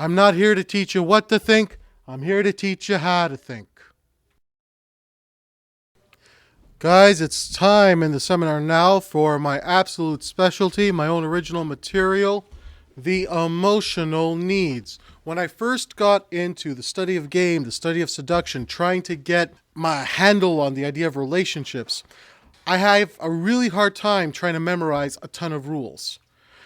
I'm not here to teach you what to think. I'm here to teach you how to think. Guys, it's time in the seminar now for my absolute specialty, my own original material, the emotional needs. When I first got into the study of game, the study of seduction, trying to get my handle on the idea of relationships, I have a really hard time trying to memorize a ton of rules.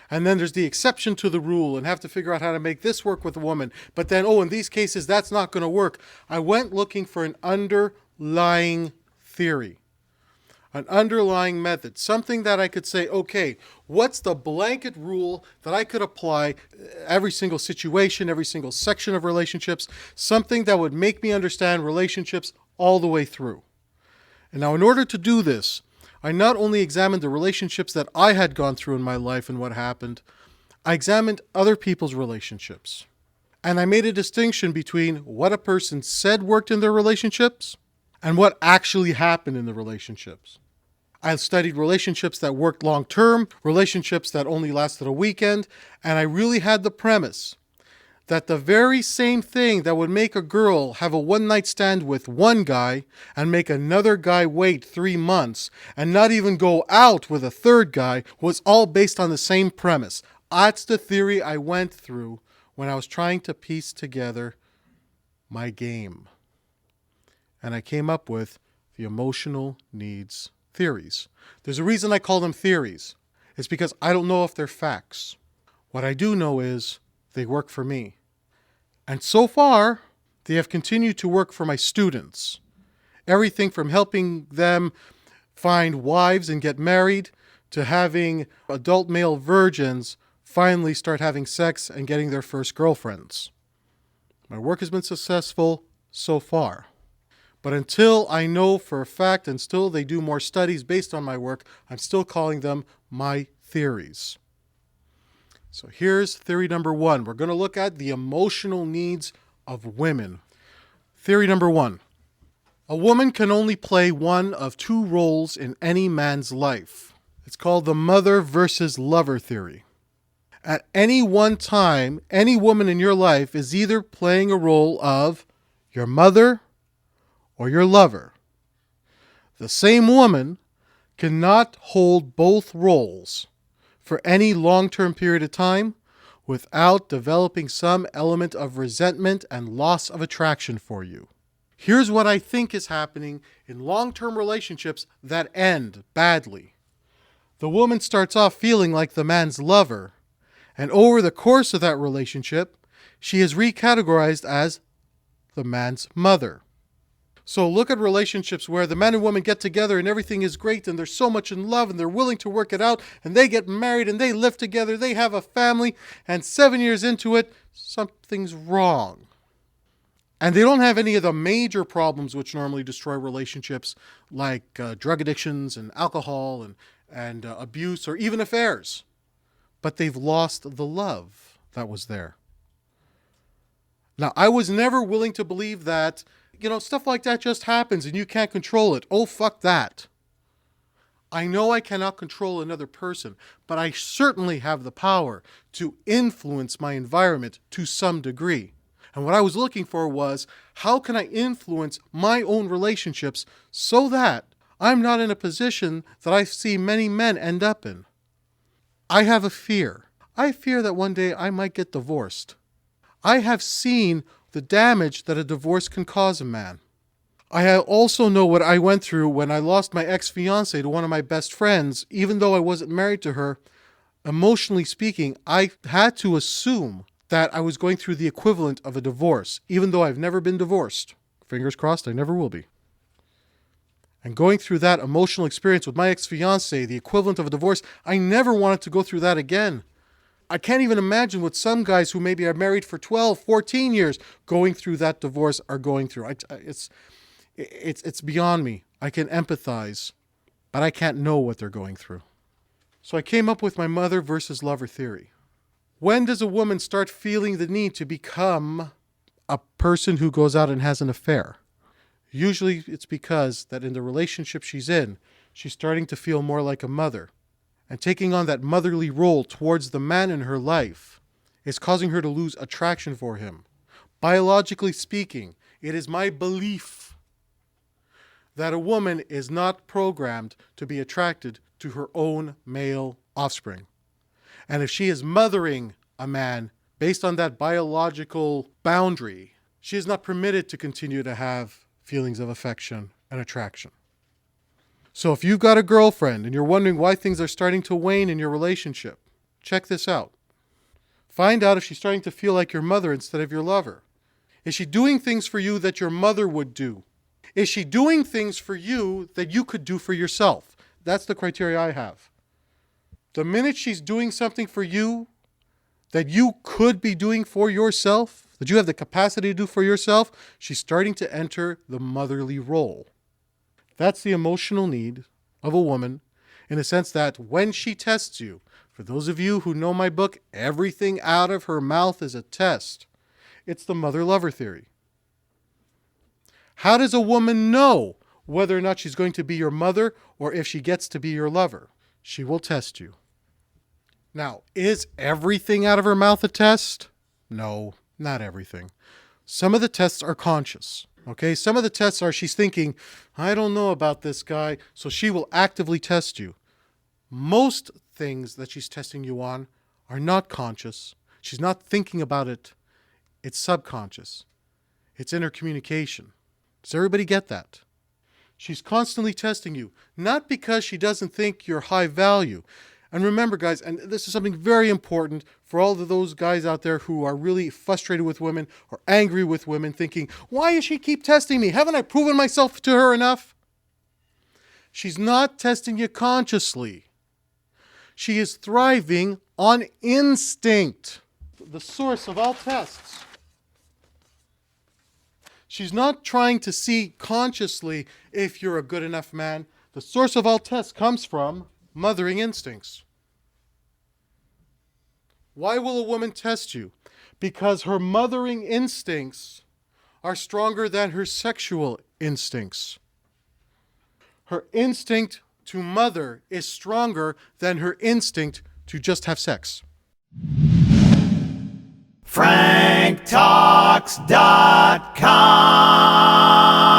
And then there's the exception to the rule and have to figure out how to make this work with a woman. But then, in these cases, that's not going to work. I went looking for an underlying theory, an underlying method, something that I could say, okay, what's the blanket rule that I could apply every single situation, every single section of relationships, something that would make me understand relationships all the way through. And now in order to do this, I not only examined the relationships that I had gone through in my life and what happened, I examined other people's relationships. And I made a distinction between what a person said worked in their relationships and what actually happened in the relationships. I studied relationships that worked long-term, relationships that only lasted a weekend, and I really had the premise that the very same thing that would make a girl have a one-night stand with one guy and make another guy wait 3 months and not even go out with a third guy was all based on the same premise. That's the theory I went through when I was trying to piece together my game. And I came up with the emotional needs theories. There's a reason I call them theories. It's because I don't know if they're facts. What I do know is they work for me. And so far, they have continued to work for my students. Everything from helping them find wives and get married to having adult male virgins finally start having sex and getting their first girlfriends. My work has been successful so far. But until I know for a fact and still they do more studies based on my work, I'm still calling them my theories. So here's theory number 1. We're going to look at the emotional needs of women. Theory number 1. A woman can only play one of 2 roles in any man's life. It's called the mother versus lover theory. At any one time, any woman in your life is either playing a role of your mother or your lover. The same woman cannot hold both roles for any long-term period of time without developing some element of resentment and loss of attraction for you. Here's what I think is happening in long-term relationships that end badly. The woman starts off feeling like the man's lover, and over the course of that relationship, she is recategorized as the man's mother. So look at relationships where the man and woman get together and everything is great and they're so much in love and they're willing to work it out and they get married and they live together, they have a family, and 7 years into it, something's wrong. And they don't have any of the major problems which normally destroy relationships like drug addictions and alcohol and abuse or even affairs. But they've lost the love that was there. Now, I was never willing to believe that stuff like that just happens and you can't control it. Oh, fuck that. I know I cannot control another person, but I certainly have the power to influence my environment to some degree. And what I was looking for was, how can I influence my own relationships so that I'm not in a position that I see many men end up in? I have a fear. I fear that one day I might get divorced. I have seen the damage that a divorce can cause a man. I also know what I went through when I lost my ex-fiancée to one of my best friends. Even though I wasn't married to her, emotionally speaking, I had to assume that I was going through the equivalent of a divorce, even though I've never been divorced. Fingers crossed, I never will be. And going through that emotional experience with my ex-fiancée, the equivalent of a divorce, I never wanted to go through that again. I can't even imagine what some guys who maybe are married for 12, 14 years going through that divorce are going through. It's beyond me. I can empathize, but I can't know what they're going through. So I came up with my mother versus lover theory. When does a woman start feeling the need to become a person who goes out and has an affair? Usually it's because that in the relationship she's in, she's starting to feel more like a mother. And taking on that motherly role towards the man in her life is causing her to lose attraction for him. Biologically speaking, it is my belief that a woman is not programmed to be attracted to her own male offspring. And if she is mothering a man based on that biological boundary, she is not permitted to continue to have feelings of affection and attraction. So if you've got a girlfriend and you're wondering why things are starting to wane in your relationship, check this out. Find out if she's starting to feel like your mother instead of your lover. Is she doing things for you that your mother would do? Is she doing things for you that you could do for yourself? That's the criteria I have. The minute she's doing something for you that you could be doing for yourself, that you have the capacity to do for yourself, she's starting to enter the motherly role. That's the emotional need of a woman, in the sense that when she tests you, for those of you who know my book, Everything Out of Her Mouth is a Test, it's the mother-lover theory. How does a woman know whether or not she's going to be your mother or if she gets to be your lover? She will test you. Now, is everything out of her mouth a test? No, not everything. Some of the tests are conscious. Okay, some of the tests are she's thinking, I don't know about this guy, so she will actively test you. Most things that she's testing you on are not conscious. She's not thinking about it. It's subconscious. It's inner communication. Does everybody get that? She's constantly testing you, not because she doesn't think you're high value. And remember, guys, and this is something very important for all of those guys out there who are really frustrated with women or angry with women, thinking, why does she keep testing me? Haven't I proven myself to her enough? She's not testing you consciously. She is thriving on instinct, the source of all tests. She's not trying to see consciously if you're a good enough man. The source of all tests comes from mothering instincts. Why will a woman test you? Because her mothering instincts are stronger than her sexual instincts. Her instinct to mother is stronger than her instinct to just have sex. franktalks.com